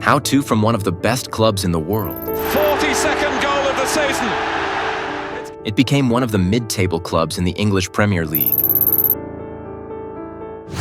How-to from one of the best clubs in the world. 42nd goal of the season. It became one of the mid-table clubs in the English Premier League.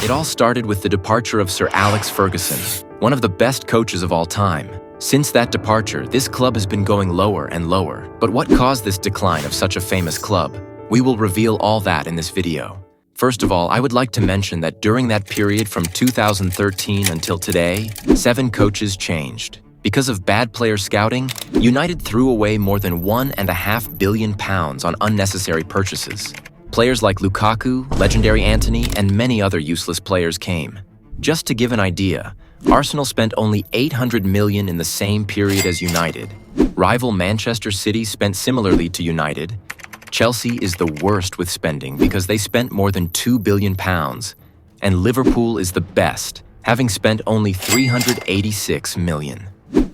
It all started with the departure of Sir Alex Ferguson, one of the best coaches of all time. Since that departure, this club has been going lower and lower. But what caused this decline of such a famous club? We will reveal all that in this video. First of all, I would like to mention that during that period from 2013 until today, 7 coaches changed. Because of bad player scouting, United threw away more than £1.5 billion on unnecessary purchases. Players like Lukaku, legendary Antony, and many other useless players came. Just to give an idea, Arsenal spent only £800 million in the same period as United. Rival Manchester City spent similarly to United. Chelsea is the worst with spending because they spent more than £2 billion, and Liverpool is the best, having spent only £386 million.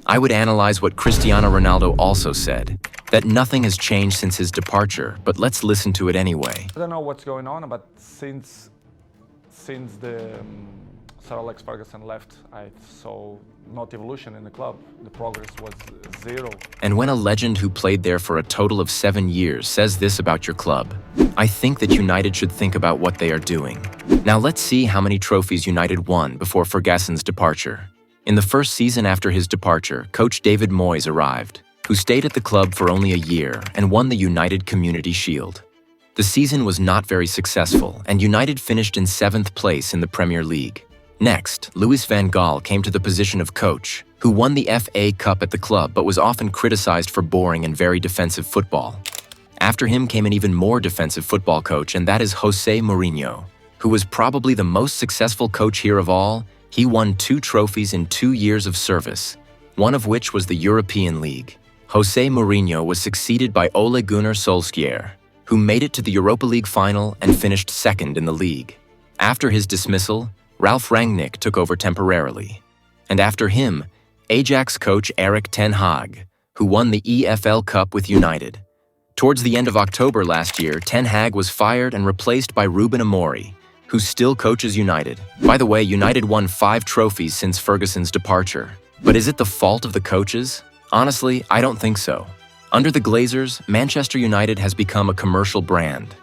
I would analyze what Cristiano Ronaldo also said, that nothing has changed since his departure, but let's listen to it anyway. I don't know what's going on, but since the Sir Alex Ferguson left, I saw not evolution in the club. The progress was zero. And when a legend who played there for a total of 7 years says this about your club, I think that United should think about what they are doing. Now let's see how many trophies United won before Ferguson's departure. In the first season after his departure, coach David Moyes arrived, who stayed at the club for only a year and won the United Community Shield. The season was not very successful, and United finished in 7th place in the Premier League. Next, Louis van Gaal came to the position of coach, who won the FA Cup at the club but was often criticized for boring and very defensive football. After him came an even more defensive football coach, and that is Jose Mourinho, who was probably the most successful coach here of all. He won 2 trophies in 2 years of service, one of which was the European League. Jose Mourinho was succeeded by Ole Gunnar Solskjaer, who made it to the Europa League final and finished 2nd in the league. After his dismissal, Ralf Rangnick took over temporarily. And after him, Ajax coach Erik ten Hag, who won the EFL Cup with United. Towards the end of October last year, Ten Hag was fired and replaced by Ruben Amorim, who still coaches United. By the way, United won 5 trophies since Ferguson's departure. But is it the fault of the coaches? Honestly, I don't think so. Under the Glazers, Manchester United has become a commercial brand.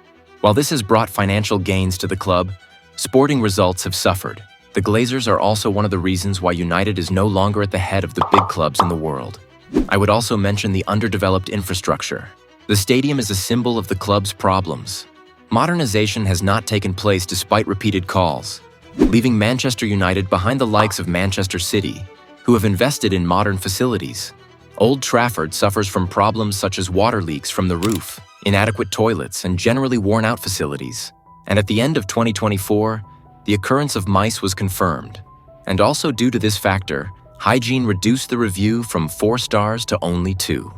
While this has brought financial gains to the club, sporting results have suffered. The Glazers are also one of the reasons why United is no longer at the head of the big clubs in the world. I would also mention the underdeveloped infrastructure. The stadium is a symbol of the club's problems. Modernization has not taken place despite repeated calls, leaving Manchester United behind the likes of Manchester City, who have invested in modern facilities. Old Trafford suffers from problems such as water leaks from the roof, inadequate toilets, and generally worn-out facilities. And at the end of 2024, the occurrence of mice was confirmed. And also due to this factor, hygiene reduced the review from 4 stars to only 2.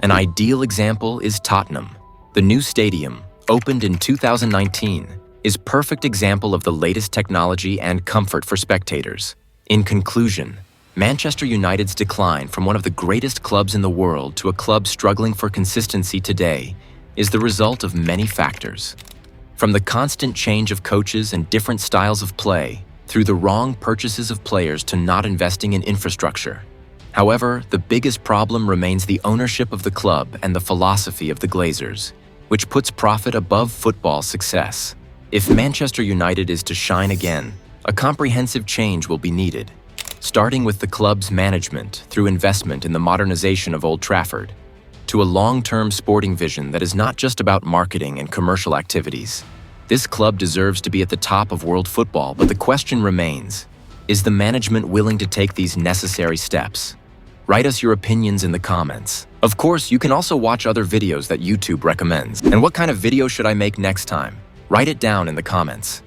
An ideal example is Tottenham. The new stadium, opened in 2019, is a perfect example of the latest technology and comfort for spectators. In conclusion, Manchester United's decline from one of the greatest clubs in the world to a club struggling for consistency today is the result of many factors. From the constant change of coaches and different styles of play, through the wrong purchases of players to not investing in infrastructure. However, the biggest problem remains the ownership of the club and the philosophy of the Glazers, which puts profit above football success. If Manchester United is to shine again, a comprehensive change will be needed, starting with the club's management through investment in the modernization of Old Trafford, to a long-term sporting vision that is not just about marketing and commercial activities. This club deserves to be at the top of world football, but the question remains, is the management willing to take these necessary steps? Write us your opinions in the comments. Of course, you can also watch other videos that YouTube recommends. And what kind of video should I make next time? Write it down in the comments.